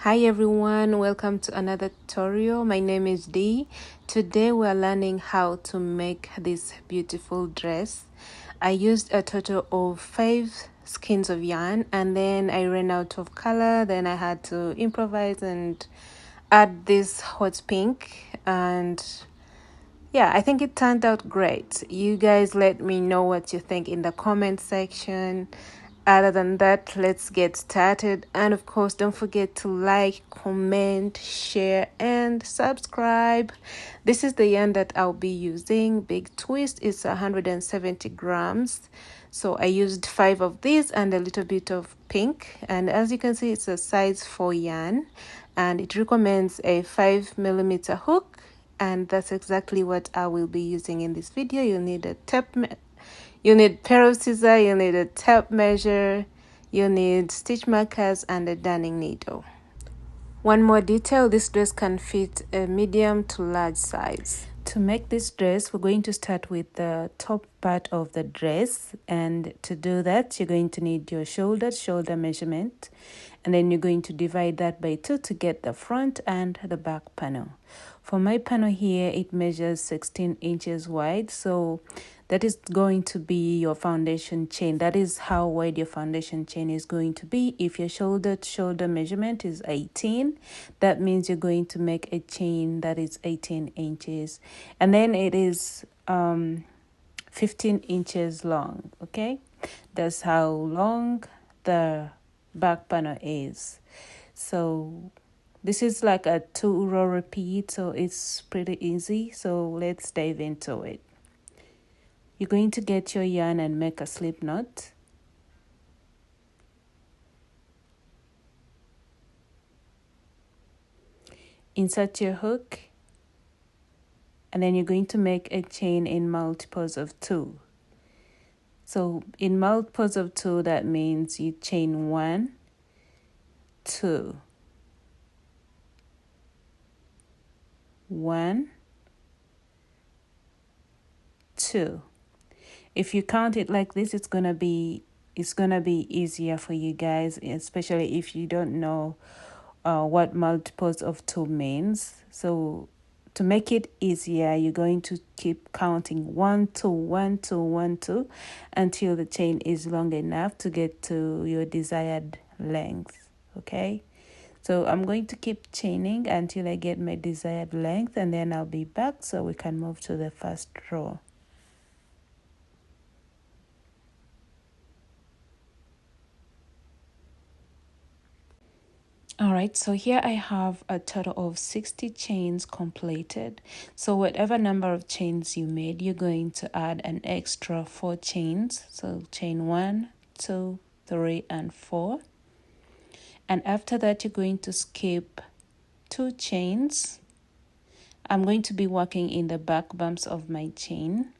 Hi everyone, welcome to another tutorial. My name is Dee. Today we are learning how to make this beautiful dress. I used a total of 5 skeins of yarn and then I ran out of color. Then I had to improvise and add this hot pink, and yeah, I think it turned out great. You guys let me know what you think in the comment section. Other than that, let's get started. And of course, don't forget to like, comment, share, and subscribe. This is the yarn that I'll be using. Big Twist is 170 grams. So I used 5 of these and a little bit of pink. And as you can see, it's a size 4 yarn. And it recommends a 5mm hook. And that's exactly what I will be using in this video. You'll need a you need pair of scissors, you need a tape measure, you need stitch markers and a darning needle. One more detail, this dress can fit a medium to large size. To make this dress, we're going to start with the top part of the dress, and to do that you're going to need your shoulder measurement, and then you're going to divide that by 2 to get the front and the back panel. For my panel here, it measures 16 inches wide, so that is going to be your foundation chain. That is how wide your foundation chain is going to be. If your shoulder measurement is 18, that means you're going to make a chain that is 18 inches. And then it is 15 inches long, okay? That's how long the back panel is. So this is like a 2-row repeat, so it's pretty easy. So let's dive into it. You're going to get your yarn and make a slip knot. Insert your hook, and then you're going to make a chain in multiples of 2. So in multiples of 2, that means you chain 1, 2, 1, 2. If you count it like this, it's gonna be easier for you guys, especially if you don't know what multiples of 2 means. So to make it easier, you're going to keep counting 1, 2, 1, 2, 1, 2 until the chain is long enough to get to your desired length. Okay, so I'm going to keep chaining until I get my desired length, and then I'll be back so we can move to the first row. Alright, so here I have a total of 60 chains completed. So whatever number of chains you made, you're going to add an extra 4 chains. So chain 1, 2, 3, and 4. And after that, you're going to skip 2 chains. I'm going to be working in the back bumps of my chain.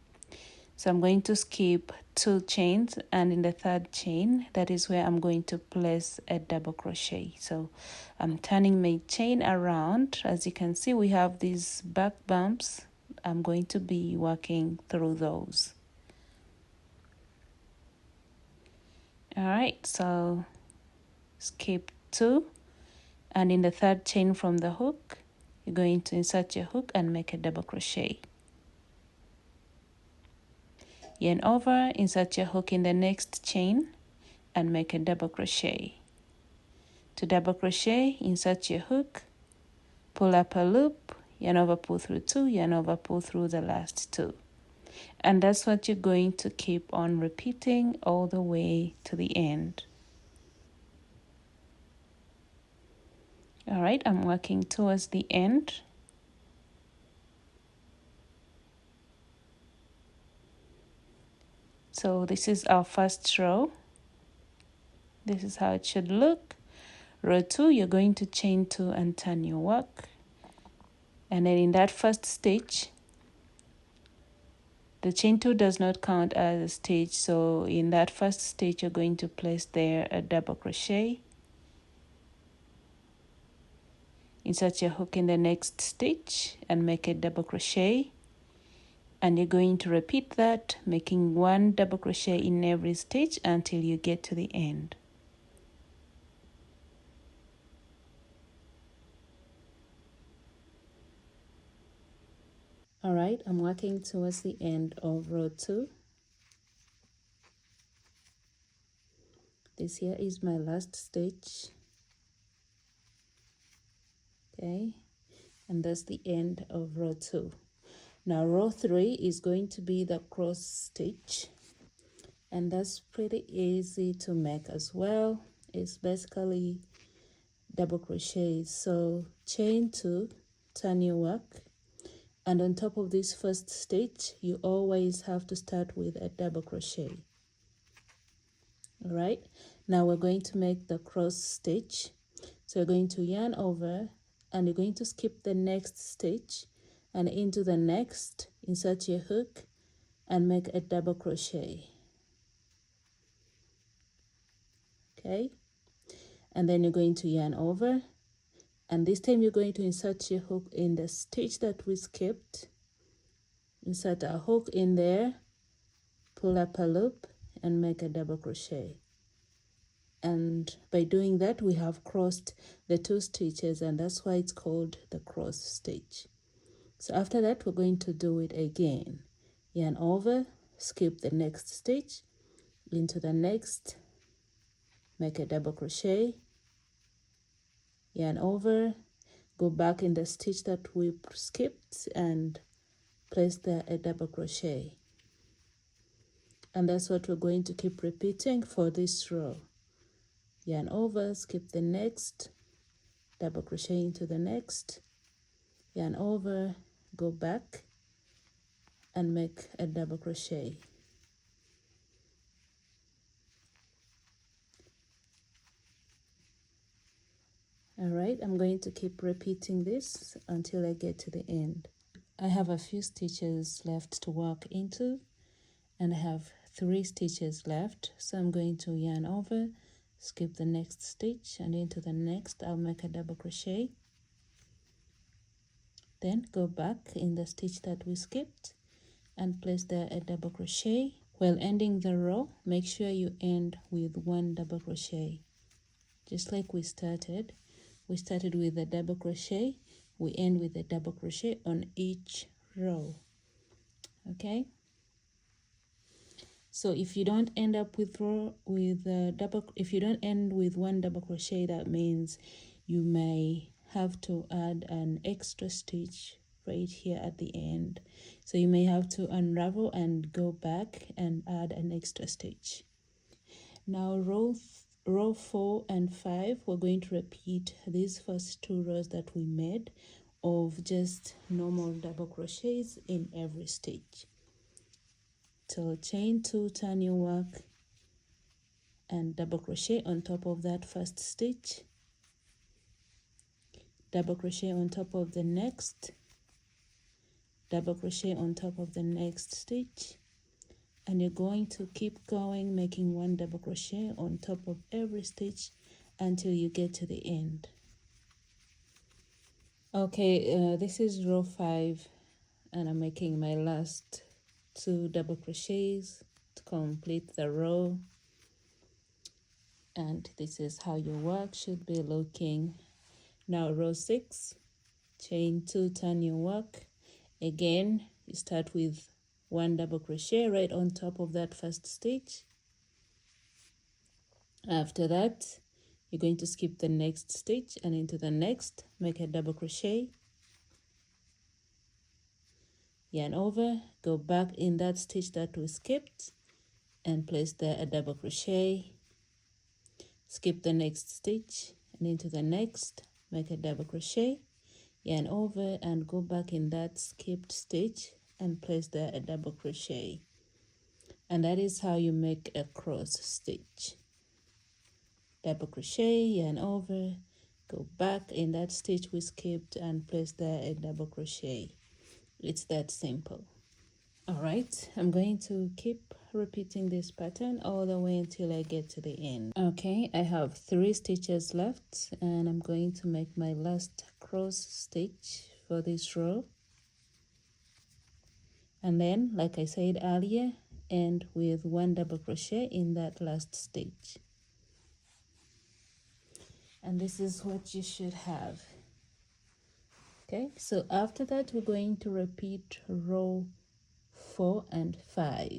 So I'm going to skip 2 chains, and in the 3rd chain, that is where I'm going to place a double crochet. So I'm turning my chain around. As you can see, we have these back bumps. I'm going to be working through those. All right, so skip 2, and in the 3rd chain from the hook, you're going to insert your hook and make a double crochet. Yarn over, insert your hook in the next chain and make a double crochet. To double crochet, insert your hook, pull up a loop, yarn over, pull through 2, yarn over, pull through the last 2. And that's what you're going to keep on repeating all the way to the end. All right, I'm working towards the end. So this is our first row. This is how it should look. Row 2, you're going to chain 2 and turn your work. And then in that first stitch, the chain 2 does not count as a stitch. So in that first stitch, you're going to place there a double crochet. Insert your hook in the next stitch and make a double crochet. And you're going to repeat that, making 1 double crochet in every stitch until you get to the end. All right, I'm working towards the end of row 2. This here is my last stitch. Okay, and that's the end of row 2. Now row 3 is going to be the cross stitch, and that's pretty easy to make as well. It's basically double crochet. So chain 2, turn your work, and on top of this first stitch you always have to start with a double crochet. All right, now we're going to make the cross stitch. So you're going to yarn over, and you're going to skip the next stitch and into the next, insert your hook and make a double crochet. Okay, and then you're going to yarn over, and this time you're going to insert your hook in the stitch that we skipped. Insert a hook in there, pull up a loop and make a double crochet. And by doing that we have crossed the 2 stitches, and that's why it's called the cross stitch. So after that we're going to do it again. Yarn over, skip the next stitch, into the next, make a double crochet, yarn over, go back in the stitch that we skipped and place there a double crochet. And that's what we're going to keep repeating for this row. Yarn over, skip the next, double crochet into the next, yarn over, go back and make a double crochet. All right, I'm going to keep repeating this until I get to the end. I have a few stitches left to work into, and I have 3 stitches left, so I'm going to yarn over, skip the next stitch, and into the next I'll make a double crochet. Then go back in the stitch that we skipped and place there a double crochet. While ending the row, make sure you end with 1 double crochet, just like we started. We started with a double crochet, we end with a double crochet on each row. Okay, so if you don't end up with if you don't end with 1 double crochet, that means you may have to add an extra stitch right here at the end. So you may have to unravel and go back and add an extra stitch. Now row 4 and 5, we're going to repeat these first 2 rows that we made of just normal double crochets in every stitch. So chain 2, turn your work and double crochet on top of that first stitch, double crochet on top of the next, double crochet on top of the next stitch, and you're going to keep going, making 1 double crochet on top of every stitch until you get to the end. Okay, this is row 5, and I'm making my last 2 double crochets to complete the row. And this is how your work should be looking. Now row 6, chain 2, turn your work. Again, you start with 1 double crochet right on top of that first stitch. After that, you're going to skip the next stitch and into the next, make a double crochet, yarn over, go back in that stitch that we skipped and place there a double crochet, skip the next stitch and into the next, make a double crochet, yarn over and go back in that skipped stitch and place there a double crochet. And that is how you make a cross stitch. Double crochet, yarn over, go back in that stitch we skipped and place there a double crochet. It's that simple. All right, I'm going to keep repeating this pattern all the way until I get to the end. Okay, I have 3 stitches left, and I'm going to make my last cross stitch for this row. And then, like I said earlier, end with 1 double crochet in that last stitch. And this is what you should have. Okay, so after that we're going to repeat row 4 and 5.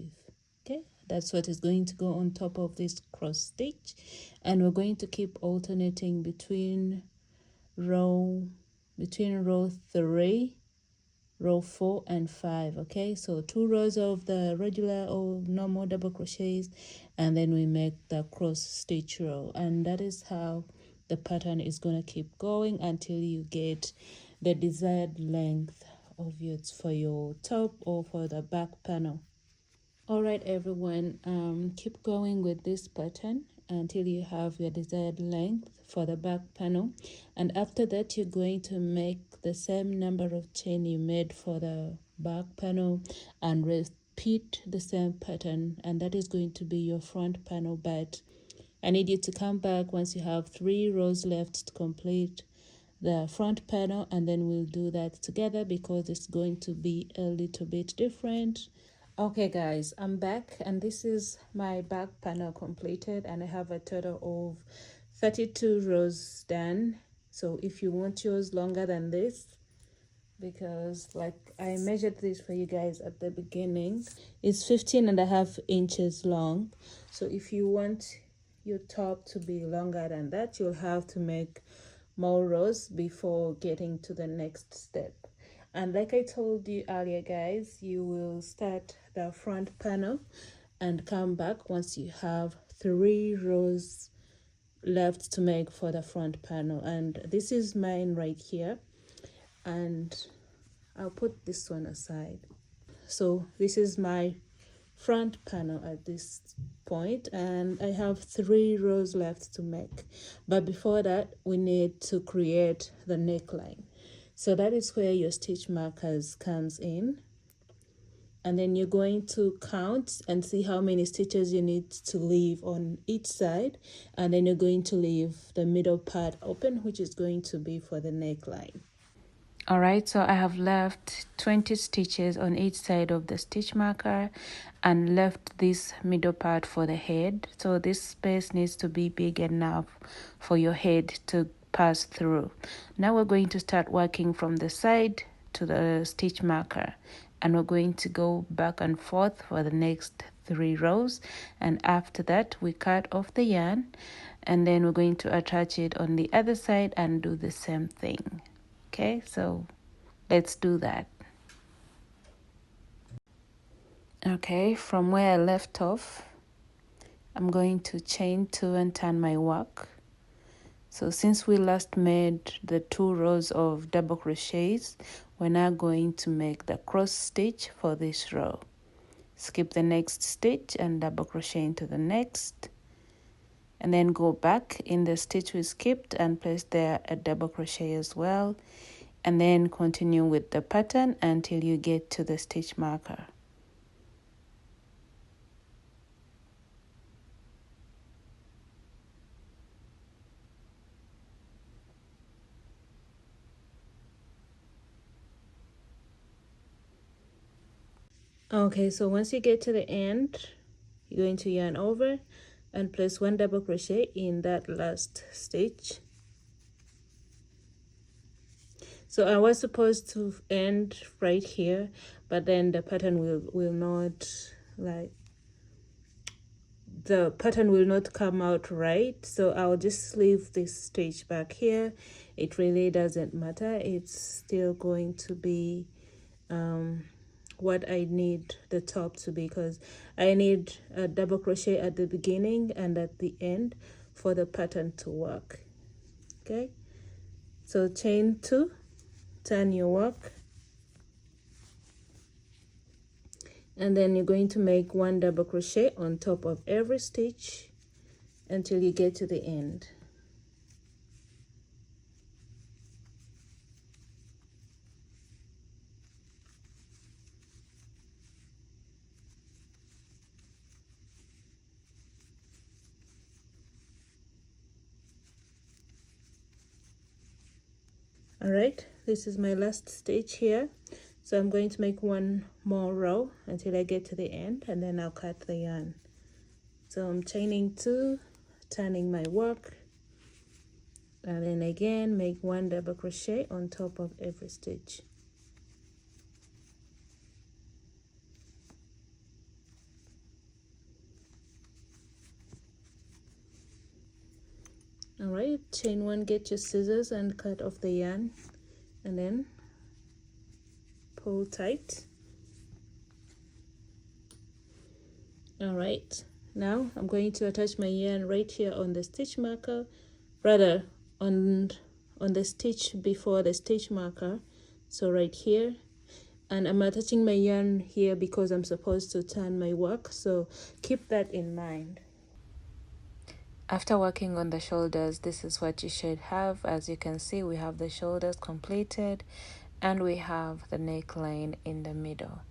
Okay, that's what is going to go on top of this cross stitch, and we're going to keep alternating row row 3, row 4 and 5. Okay, so 2 rows of the regular or normal double crochets, and then we make the cross stitch row, and that is how the pattern is going to keep going until you get the desired length of yours for your top or for the back panel. All right, everyone, keep going with this pattern until you have your desired length for the back panel, and after that you're going to make the same number of chain you made for the back panel and repeat the same pattern, and that is going to be your front panel. But I need you to come back once you have 3 rows left to complete the front panel, and then we'll do that together because it's going to be a little bit different. Okay guys, I'm back, and this is my back panel completed, and I have a total of 32 rows done. So if you want yours longer than this, because like I measured this for you guys at the beginning, it's 15.5 inches long. So if you want your top to be longer than that, you'll have to make more rows before getting to the next step. And like I told you earlier guys, you will start the front panel and come back once you have 3 rows left to make for the front panel. And this is mine right here, and I'll put this one aside. So this is my front panel at this point, and I have 3 rows left to make. But before that, we need to create the neckline. So that is where your stitch markers comes in, and then you're going to count and see how many stitches you need to leave on each side, and then you're going to leave the middle part open, which is going to be for the neckline. All right, so I have left 20 stitches on each side of the stitch marker and left this middle part for the head. So this space needs to be big enough for your head to pass through. Now we're going to start working from the side to the stitch marker, and we're going to go back and forth for the next 3 rows, and after that we cut off the yarn, and then we're going to attach it on the other side and do the same thing. Okay, so let's do that. Okay, from where I left off, I'm going to chain 2 and turn my work. So since we last made the 2 rows of double crochets, we're now going to make the cross stitch for this row. Skip the next stitch and double crochet into the next, and then go back in the stitch we skipped and place there a double crochet as well, and then continue with the pattern until you get to the stitch marker. Okay, so once you get to the end, you're going to yarn over and place 1 double crochet in that last stitch. So I was supposed to end right here, but then the pattern will not, like, the pattern will not come out right. So I'll just leave this stitch back here. It really doesn't matter. It's still going to be what I need the top to be, because I need a double crochet at the beginning and at the end for the pattern to work. Okay, so chain 2, turn your work, and then you're going to make 1 double crochet on top of every stitch until you get to the end. All right, this is my last stitch here, so I'm going to make 1 more row until I get to the end, and then I'll cut the yarn. So I'm chaining 2, turning my work, and then again make 1 double crochet on top of every stitch. All right, chain 1, get your scissors and cut off the yarn, and then pull tight. All right, now I'm going to attach my yarn right here on the stitch marker, rather on the stitch before the stitch marker, so right here. And I'm attaching my yarn here because I'm supposed to turn my work, so keep that in mind. After working on the shoulders, this is what you should have. As you can see, we have the shoulders completed and we have the neckline in the middle.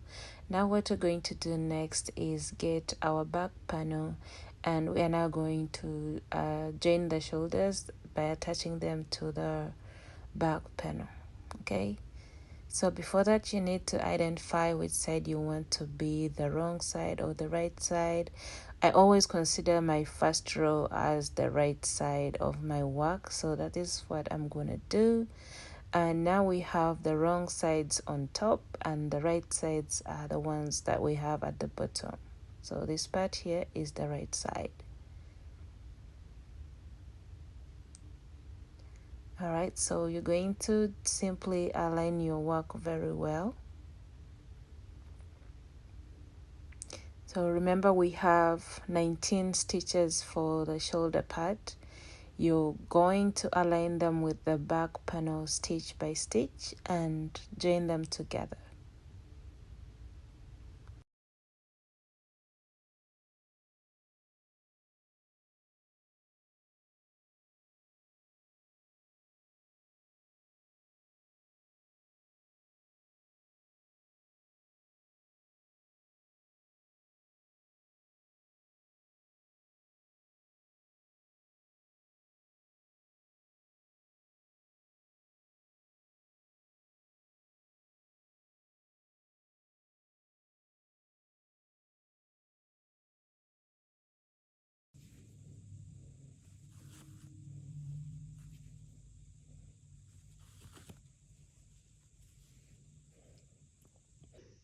Now what we're going to do next is get our back panel, and we are now going to join the shoulders by attaching them to the back panel. Okay, so before that, you need to identify which side you want to be, the wrong side or the right side. I always consider my first row as the right side of my work, so that is what I'm going to do. And now we have the wrong sides on top and the right sides are the ones that we have at the bottom. So this part here is the right side. All right, so you're going to simply align your work very well. So remember, we have 19 stitches for the shoulder part. You're going to align them with the back panel stitch by stitch and join them together.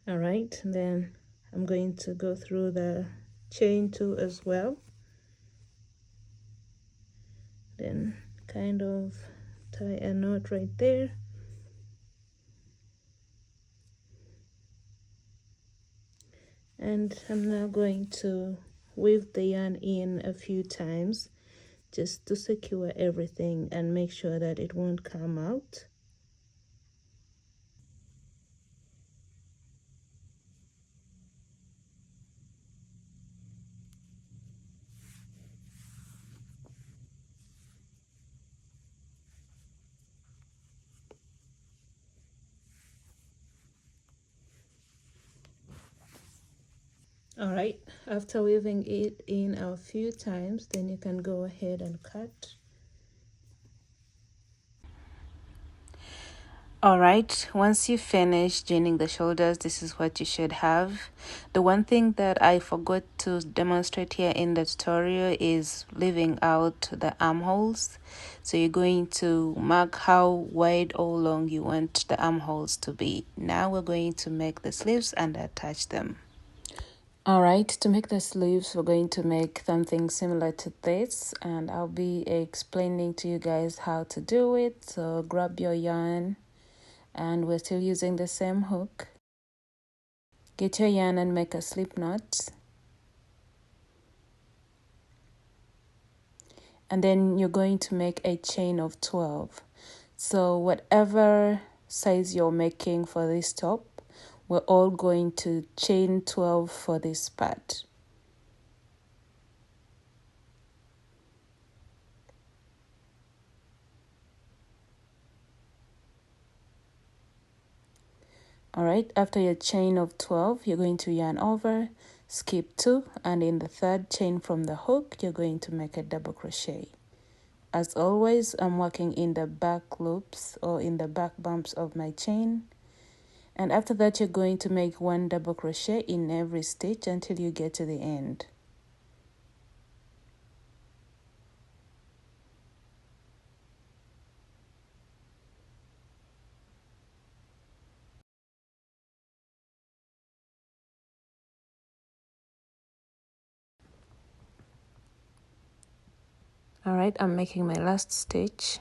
All right, then I'm going to go through the chain 2 as well. Then kind of tie a knot right there. And I'm now going to weave the yarn in a few times just to secure everything and make sure that it won't come out. All right, after weaving it in a few times, then you can go ahead and cut. All right, once you finish joining the shoulders, this is what you should have. The one thing that I forgot to demonstrate here in the tutorial is leaving out the armholes. So you're going to mark how wide or long you want the armholes to be. Now we're going to make the sleeves and attach them. All right, to make the sleeves, we're going to make something similar to this, and I'll be explaining to you guys how to do it. So grab your yarn, and we're still using the same hook. Get your yarn and make a slip knot. And then you're going to make a chain of 12. So whatever size you're making for this top, we're all going to chain 12 for this part. All right, after your chain of 12, you're going to yarn over, skip 2, and in the third chain from the hook, you're going to make a double crochet. As always, I'm working in the back loops or in the back bumps of my chain. And after that, you're going to make 1 double crochet in every stitch until you get to the end. All right, I'm making my last stitch.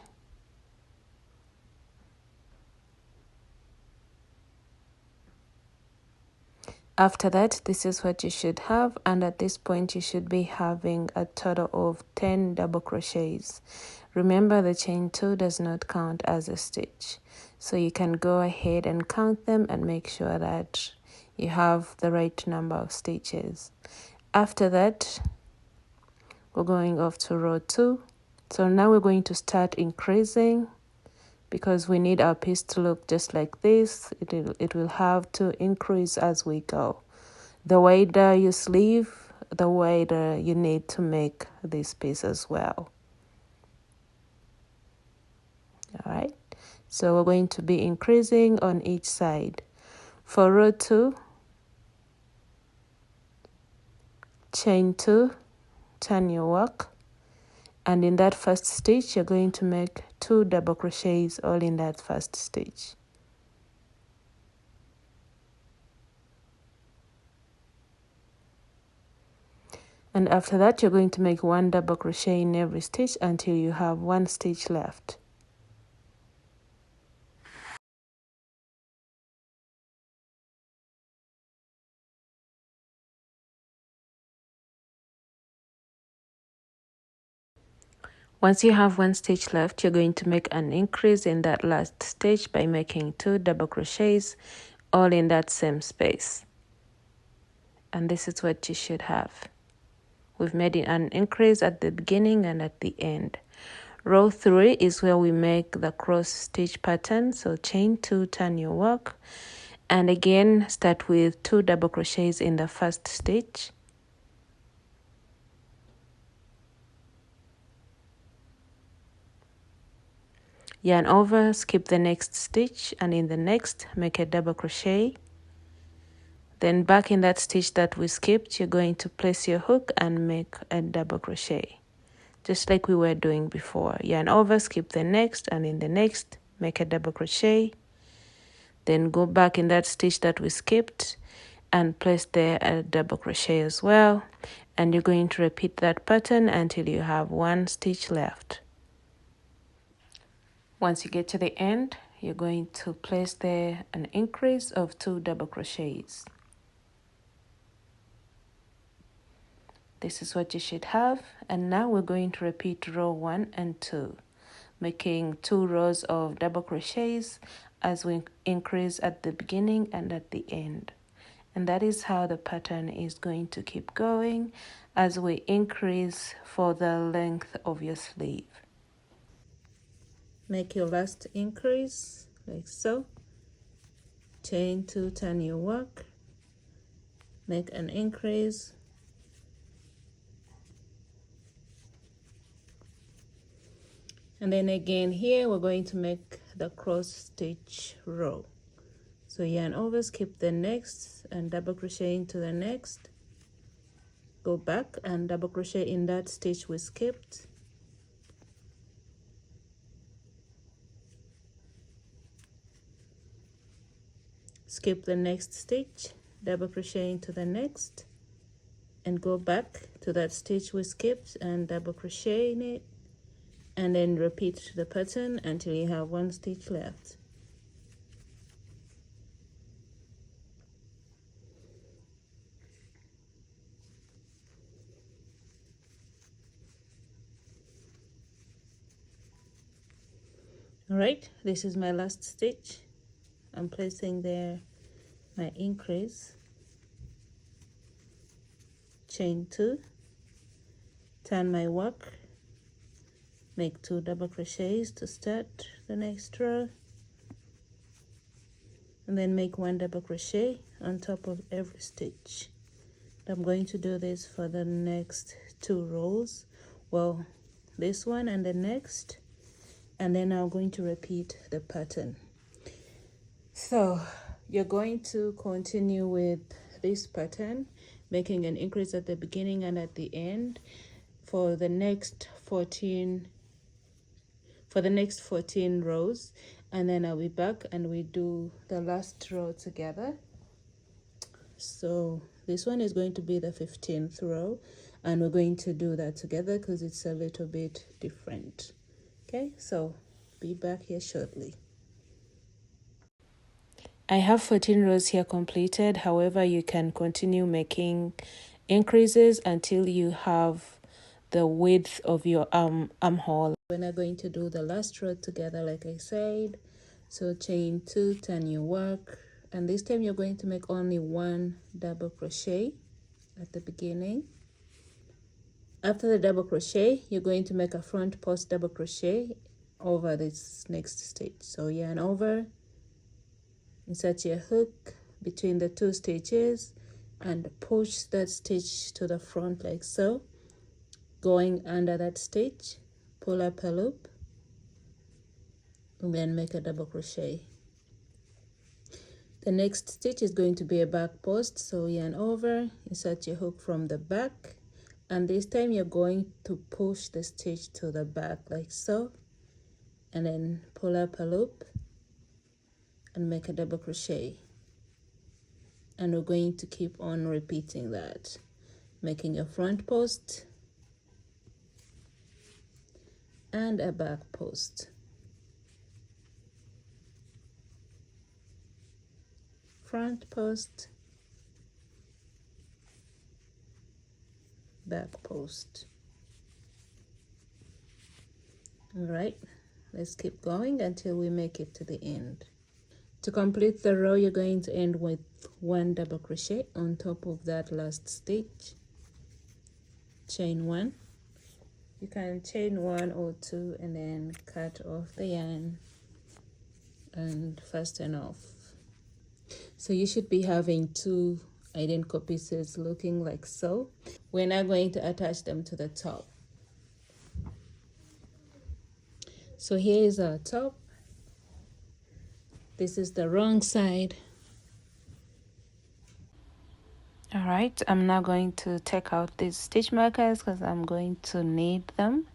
After that, this is what you should have, and at this point you should be having a total of 10 double crochets. Remember, the chain 2 does not count as a stitch, so you can go ahead and count them and make sure that you have the right number of stitches. After that, we're going off to row 2. So now we're going to start increasing, because we need our piece to look just like this. It will have to increase as we go. The wider you sleeve, the wider you need to make this piece as well. All right, so we're going to be increasing on each side. For row 2, chain 2, turn your work, and in that first stitch you're going to make 2 double crochets all in that first stitch. And after that, you're going to make 1 double crochet in every stitch until you have 1 stitch left. Once you have 1 stitch left, you're going to make an increase in that last stitch by making 2 double crochets all in that same space. And this is what you should have. We've made an increase at the beginning and at the end. Row 3 is where we make the cross stitch pattern. So chain 2, turn your work, and again start with 2 double crochets in the first stitch. Yarn over, skip the next stitch, and in the next make a double crochet. Then back in that stitch that we skipped, you're going to place your hook and make a double crochet, just like we were doing before. Yarn over, skip the next, and in the next make a double crochet. Then go back in that stitch that we skipped and place there a double crochet as well, and you're going to repeat that pattern until you have 1 stitch left. Once you get to the end, you're going to place there an increase of 2 double crochets. This is what you should have, and now we're going to repeat row 1 and 2, making 2 rows of double crochets as we increase at the beginning and at the end. And that is how the pattern is going to keep going as we increase for the length of your sleeve. Make your last increase like so. Chain 2, turn your work, make an increase, and then again here we're going to make the cross stitch row. So yarn over, skip the next and double crochet into the next, go back and double crochet in that stitch we skipped, skip the next stitch, double crochet into the next, and go back to that stitch we skipped and double crochet in it, and then repeat the pattern until you have 1 stitch left. All right, this is my last stitch. I'm placing there my increase, chain 2, turn my work, make 2 double crochets to start the next row, and then make 1 double crochet on top of every stitch. I'm going to do this for the next 2 rows, well, this one and the next, and then I'm going to repeat the pattern. So you're going to continue with this pattern, making an increase at the beginning and at the end for the next 14 rows, and then I'll be back and we do the last row together. So this one is going to be the 15th row. and we're going to do that together because it's a little bit different. Okay, so be back here shortly. I have 14 rows here completed. However, you can continue making increases until you have the width of your armhole. We're now going to do the last row together like I said. So chain 2, turn your work, and this time you're going to make only one double crochet at the beginning. After the double crochet, you're going to make a front post double crochet over this next stitch. So yarn over, insert your hook between the two stitches and push that stitch to the front like so. Going under that stitch, pull up a loop and then make a double crochet. The next stitch is going to be a back post, so yarn over, insert your hook from the back, and this time you're going to push the stitch to the back like so, and then pull up a loop and make a double crochet. And we're going to keep on repeating that, making a front post and a back post, front post, back post. All right, let's keep going until we make it to the end. To complete the row, you're going to end with one double crochet on top of that last stitch. Chain one. You can chain 1 or 2 and then cut off the yarn and fasten off. So you should be having 2 identical pieces looking like so. We're now going to attach them to the top. So here is our top. This is the wrong side. All right, I'm now going to take out these stitch markers because I'm going to need them.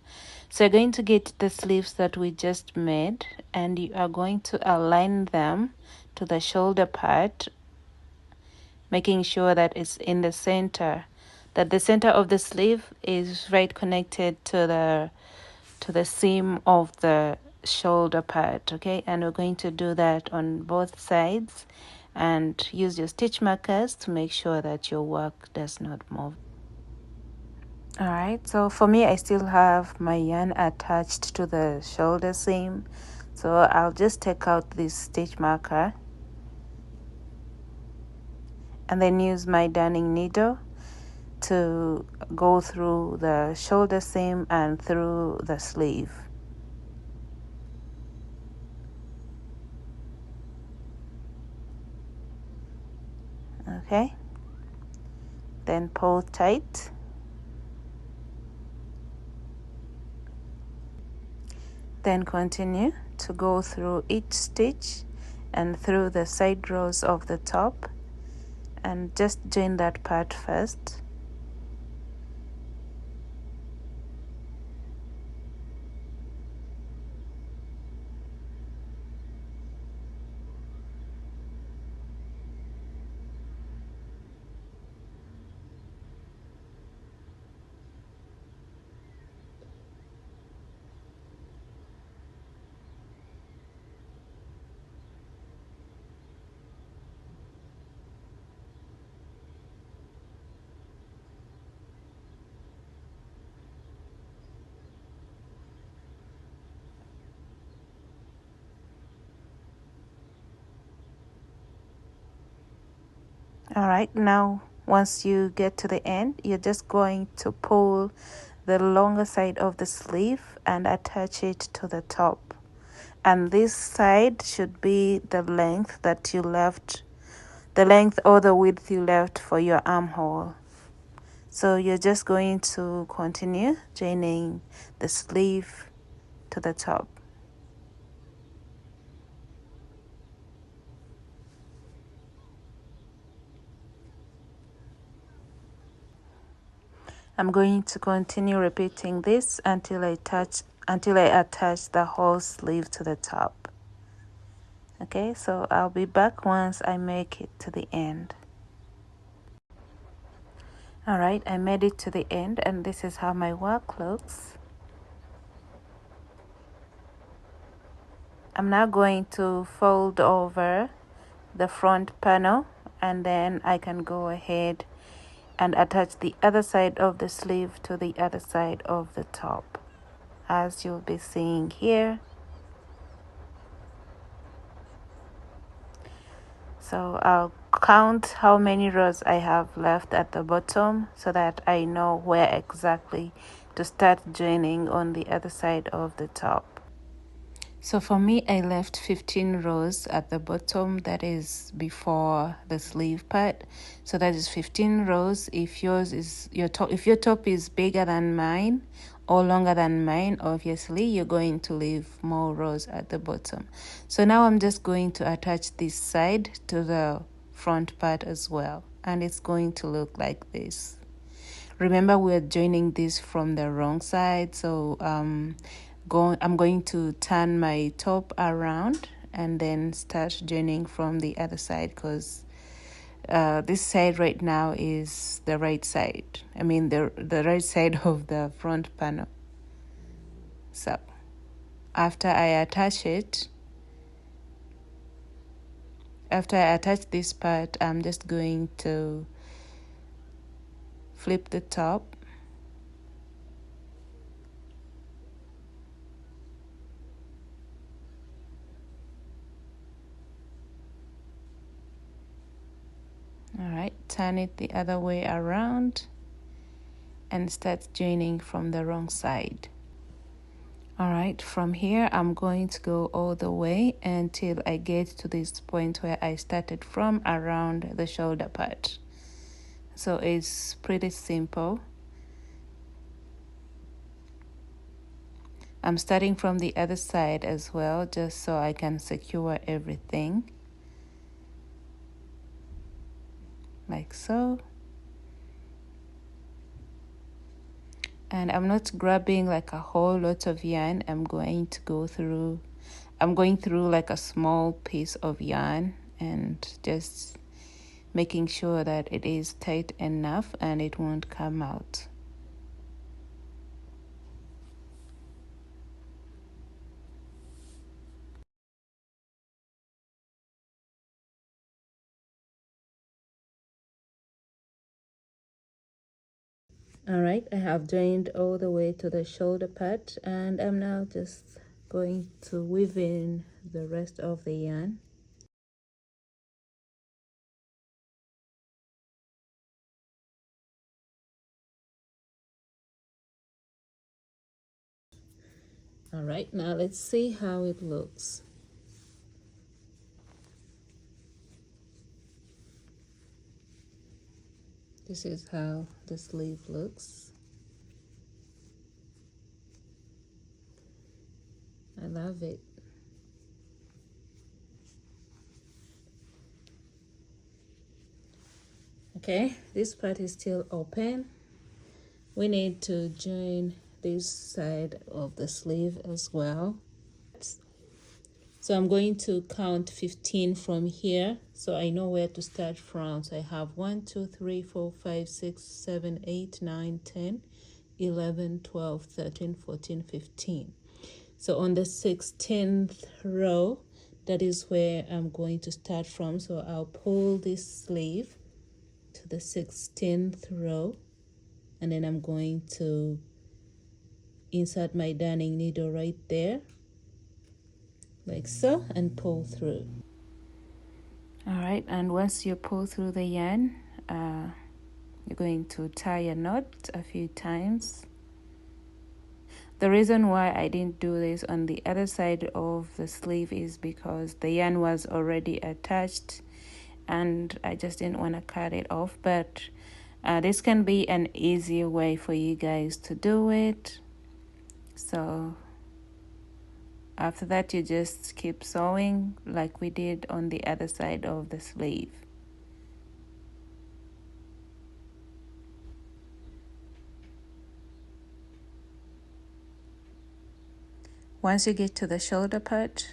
So you're going to get the sleeves that we just made and you are going to align them to the shoulder part, making sure that it's in the center, that the center of the sleeve is right connected to the seam of the shoulder part. Okay, and we're going to do that on both sides and use your stitch markers to make sure that your work does not move. All right, so for me, I still have my yarn attached to the shoulder seam, so I'll just take out this stitch marker and then use my darning needle to go through the shoulder seam and through the sleeve. Okay, then pull tight. Then continue to go through each stitch and through the side rows of the top and just join that part first. All right, now once you get to the end, you're just going to pull the longer side of the sleeve and attach it to the top. And this side should be the length that you left, the length or the width you left for your armhole. So you're just going to continue joining the sleeve to the top. I'm going to continue repeating this until I attach the whole sleeve to the top. Okay, so I'll be back once I make it to the end. All right, I made it to the end, and this is how my work looks. I'm now going to fold over the front panel, and then I can go ahead and attach the other side of the sleeve to the other side of the top, as you'll be seeing here. So I'll count how many rows I have left at the bottom so that I know where exactly to start joining on the other side of the top. So for me, I left 15 rows at the bottom, that is before the sleeve part. So that is 15 rows. If yours is if your top is bigger than mine or longer than mine, obviously you're going to leave more rows at the bottom. So now I'm just going to attach this side to the front part as well, and it's going to look like this. Remember, we're joining this from the wrong side, so I'm going to turn my top around and then start joining from the other side, because this side right now is the right side. I mean the right side of the front panel. So after I attach this part, I'm just going to flip the top. All right, turn it the other way around and start joining from the wrong side. All right, from here I'm going to go all the way until I get to this point where I started from, around the shoulder part. So it's pretty simple. I'm starting from the other side as well, just so I can secure everything, like so. And I'm not grabbing like a whole lot of yarn. I'm going through like a small piece of yarn and just making sure that it is tight enough and it won't come out. All right, I have joined all the way to the shoulder part, and I'm now just going to weave in the rest of the yarn. All right, now let's see how it looks. This is how the sleeve looks. I love it. Okay, this part is still open. We need to join this side of the sleeve as well. So I'm going to count 15 from here, so I know where to start from. So I have 1, 2, 3, 4, 5, 6, 7, 8, 9, 10, 11, 12, 13, 14, 15. So on the 16th row, that is where I'm going to start from. So I'll pull this sleeve to the 16th row, and then I'm going to insert my darning needle right there, like so, and pull through. All right, and once you pull through the yarn, you're going to tie a knot a few times. The reason why I didn't do this on the other side of the sleeve is because the yarn was already attached and I just didn't want to cut it off, but this can be an easier way for you guys to do it. So after that, you just keep sewing like we did on the other side of the sleeve. Once you get to the shoulder part,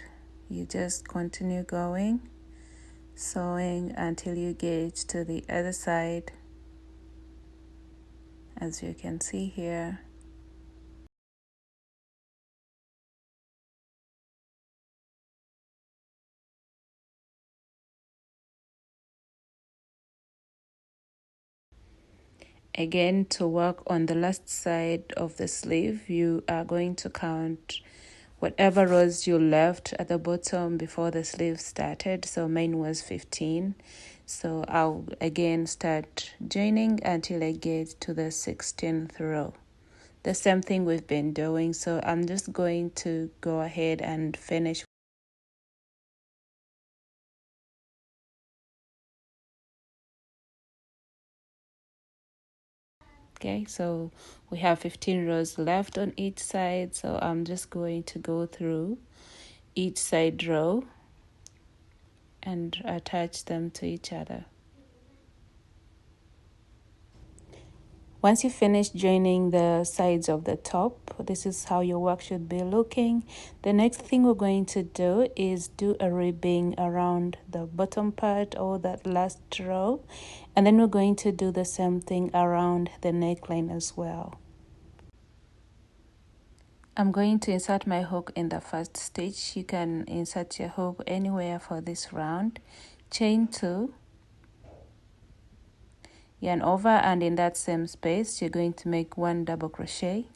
you just continue going, sewing until you get to the other side. as you can see here. Again, to work on the last side of the sleeve, you are going to count whatever rows you left at the bottom before the sleeve started. So mine was 15. So I'll again start joining until I get to the 16th row. The same thing we've been doing. So I'm just going to go ahead and finish. Okay, so we have 15 rows left on each side. So I'm just going to go through each side row and attach them to each other. Once you finish joining the sides of the top, this is how your work should be looking. The next thing we're going to do is do a ribbing around the bottom part or that last row, and then we're going to do the same thing around the neckline as well. I'm going to insert my hook in the first stitch. You can insert your hook anywhere for this round. Chain 2, yarn over, and in that same space you're going to make 1 double crochet.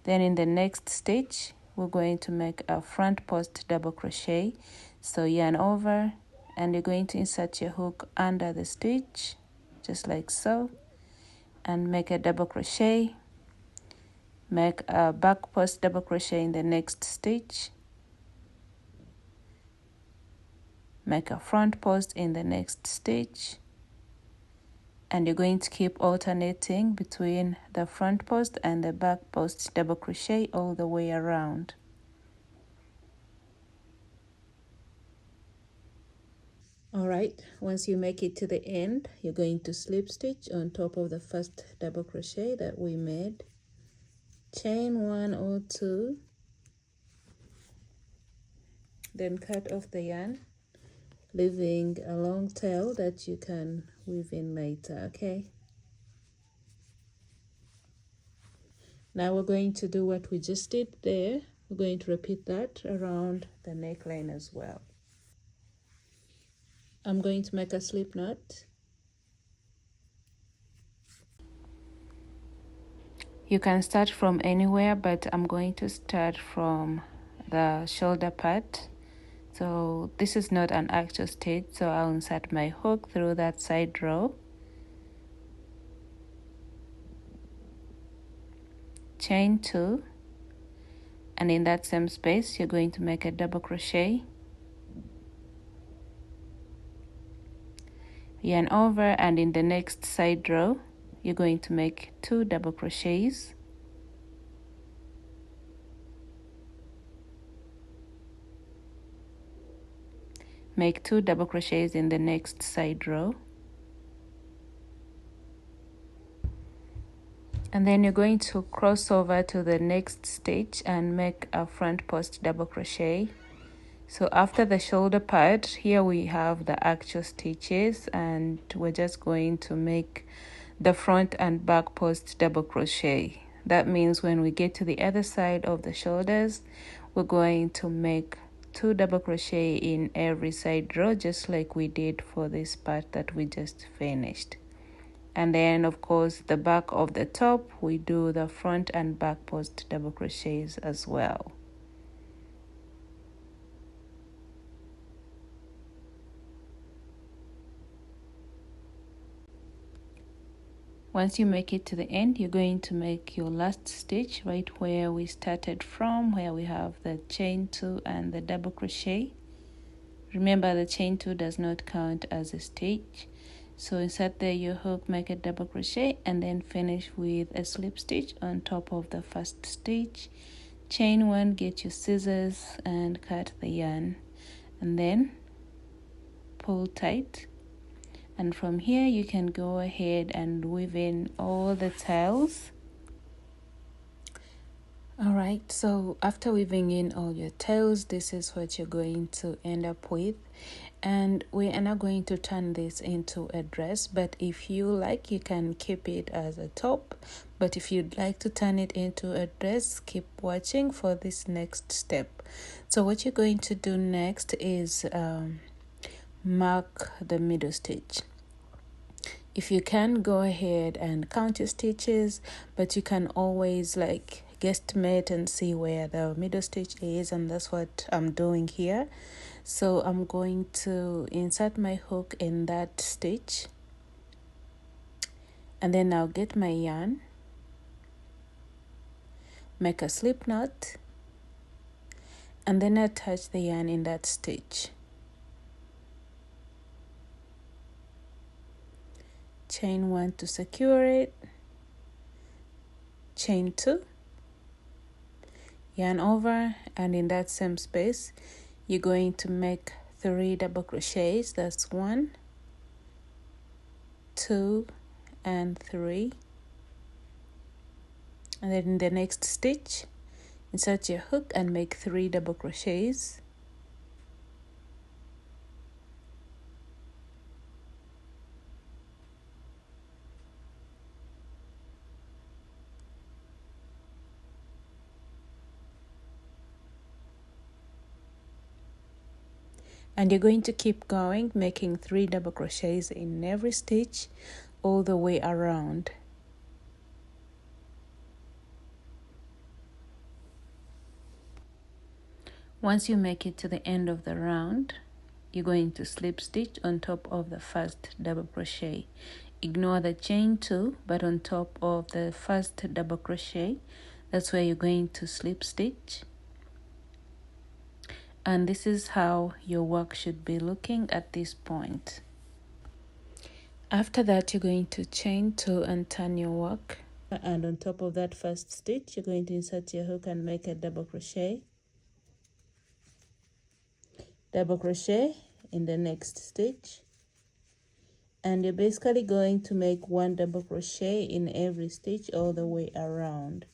Then in the next stitch we're going to make a front post double crochet. So yarn over, and you're going to insert your hook under the stitch just like so, and make a double crochet. Make a back post double crochet in the next stitch, make a front post in the next stitch, and you're going to keep alternating between the front post and the back post double crochet all the way around. Alright, once you make it to the end, you're going to slip stitch on top of the first double crochet that we made. Chain 1 or 2, then cut off the yarn, leaving a long tail that you can weave in later, okay? Now we're going to do what we just did there. We're going to repeat that around the neckline as well. I'm going to make a slip knot. You can start from anywhere, but I'm going to start from the shoulder part. So this is not an actual stitch, so I'll insert my hook through that side row. Chain 2, and in that same space you're going to make a double crochet. Yarn over, and in the next side row you're going to make 2 double crochets. Make 2 double crochets in the next side row, and then you're going to cross over to the next stitch and make a front post double crochet. So after the shoulder part, here we have the actual stitches, and we're just going to make the front and back post double crochet. That means when we get to the other side of the shoulders, we're going to make 2 double crochet in every side row, just like we did for this part that we just finished. And then of course the back of the top, we do the front and back post double crochets as well. Once you make it to the end, you're going to make your last stitch right where we started from, where we have the chain 2 and the double crochet. Remember, the chain 2 does not count as a stitch. So insert there your hook, make a double crochet, and then finish with a slip stitch on top of the first stitch. Chain 1, get your scissors and cut the yarn, and then pull tight. And from here you can go ahead and weave in all the tails. All right, so after weaving in all your tails, this is what you're going to end up with. And we are now going to turn this into a dress, but if you like, you can keep it as a top. But if you'd like to turn it into a dress, keep watching for this next step. So what you're going to do next is mark the middle stitch. If you can, go ahead and count your stitches, but you can always like guesstimate and see where the middle stitch is, and that's what I'm doing here. So I'm going to insert my hook in that stitch, and then I'll get my yarn, make a slip knot, and then attach the yarn in that stitch. Chain 1 to secure it, chain 2, yarn over, and in that same space you're going to make 3 double crochets. That's 1, 2, and 3. And then in the next stitch, insert your hook and make 3 double crochets. And you're going to keep going, making 3 double crochets in every stitch all the way around. Once you make it to the end of the round, you're going to slip stitch on top of the first double crochet. Ignore the chain 2, but on top of the first double crochet, that's where you're going to slip stitch. And this is how your work should be looking at this point. After that, you're going to chain 2 and turn your work. And on top of that first stitch, you're going to insert your hook and make a double crochet. Double crochet in the next stitch. And you're basically going to make 1 double crochet in every stitch all the way around.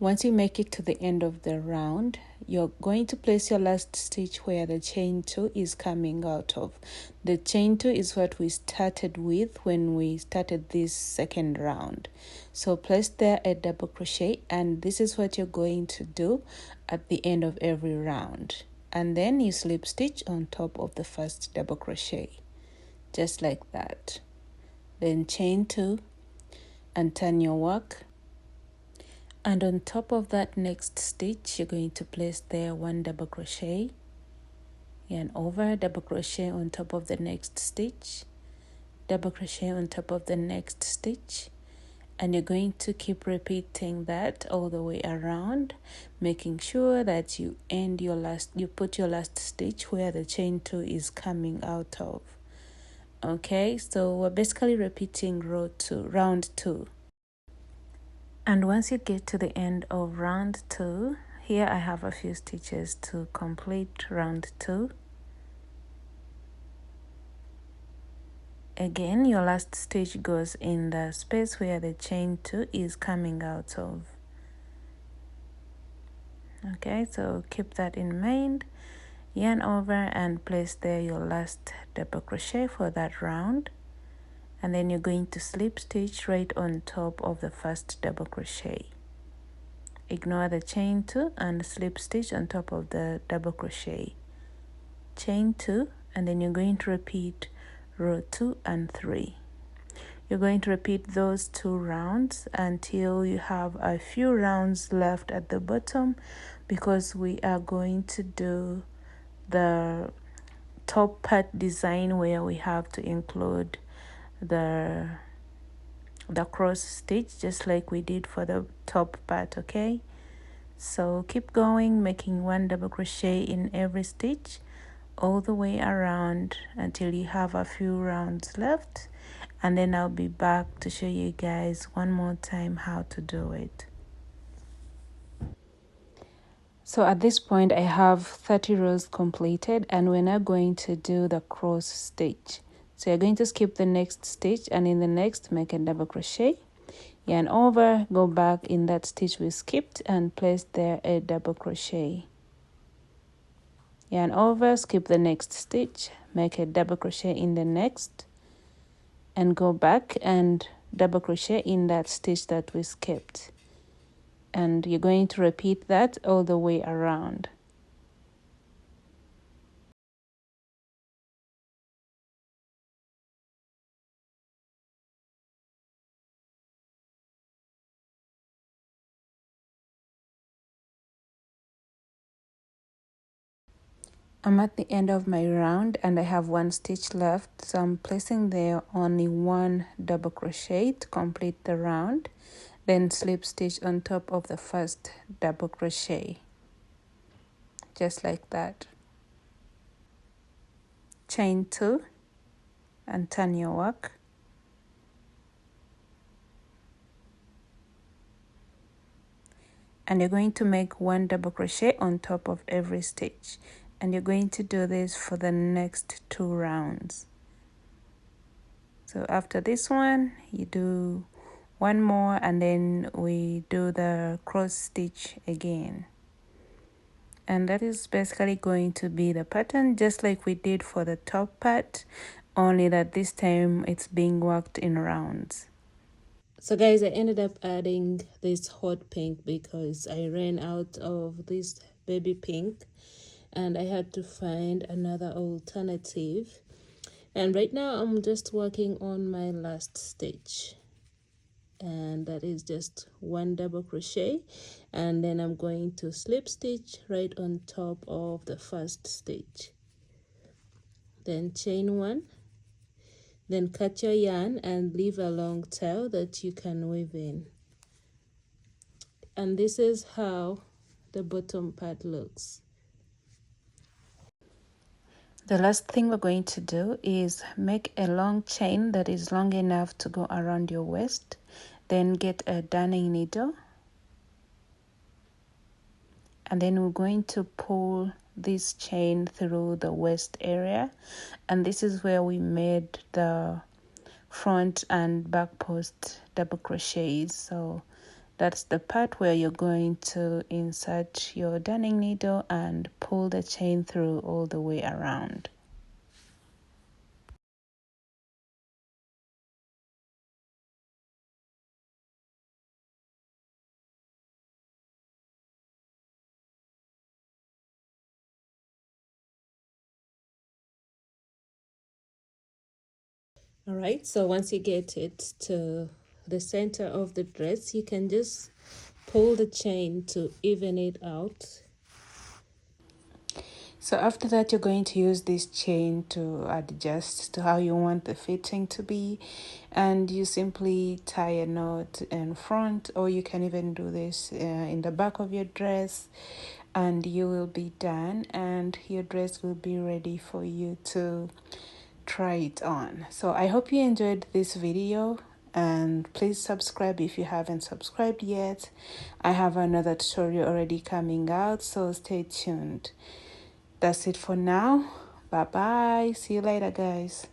Once you make it to the end of the round, you're going to place your last stitch where the chain 2 is coming out of. The chain 2 is what we started with when we started this second round. So place there a double crochet, and this is what you're going to do at the end of every round. And then you slip stitch on top of the first double crochet, just like that. Then chain 2 and turn your work. And on top of that next stitch, you're going to place there 1 double crochet, yarn over, double crochet on top of the next stitch, double crochet on top of the next stitch, and you're going to keep repeating that all the way around, making sure that you put your last stitch where the chain 2 is coming out of. Okay, so we're basically repeating round 2. And once you get to the end of round 2, here I have a few stitches to complete round 2. Again, your last stitch goes in the space where the chain 2 is coming out of. Okay, so keep that in mind. Yarn over and place there your last double crochet for that round. And then you're going to slip stitch right on top of the first double crochet. Ignore the chain 2 and slip stitch on top of the double crochet. Chain 2, and then you're going to repeat row 2 and 3. You're going to repeat those 2 rounds until you have a few rounds left at the bottom, because we are going to do the top part design where we have to include the cross stitch, just like we did for the top part. Okay, so keep going, making 1 double crochet in every stitch all the way around until you have a few rounds left, and then I'll be back to show you guys one more time how to do it. So at this point I have 30 rows completed, and we're now going to do the cross stitch. So you're going to skip the next stitch, and in the next make a double crochet, yarn over, go back in that stitch we skipped and place there a double crochet, yarn over, skip the next stitch, make a double crochet in the next, and go back and double crochet in that stitch that we skipped. And you're going to repeat that all the way around. I'm at the end of my round and I have one stitch left, so I'm placing there only one double crochet to complete the round, then slip stitch on top of the first double crochet, just like that. Chain 2 and turn your work. And you're going to make one double crochet on top of every stitch, and you're going to do this for the next 2 rounds. So after this one you do one more, and then we do the cross stitch again, and that is basically going to be the pattern just like we did for the top part, only that this time it's being worked in rounds. So guys, I ended up adding this hot pink because I ran out of this baby pink and I had to find another alternative. And right now I'm just working on my last stitch, and that is just one double crochet, and then I'm going to slip stitch right on top of the first stitch, then chain 1, then cut your yarn and leave a long tail that you can weave in. And this is how the bottom part looks. The last thing we're going to do is make a long chain that is long enough to go around your waist, then get a darning needle, and then we're going to pull this chain through the waist area, and this is where we made the front and back post double crochets. So that's the part where you're going to insert your darning needle and pull the chain through all the way around. All right, so once you get it to the center of the dress, you can just pull the chain to even it out. So after that, you're going to use this chain to adjust to how you want the fitting to be, and you simply tie a knot in front, or you can even do this in the back of your dress, and you will be done, and your dress will be ready for you to try it on. So I hope you enjoyed this video, and please subscribe if you haven't subscribed yet. I have another tutorial already coming out, so stay tuned. That's it for now. Bye bye. See you later, guys.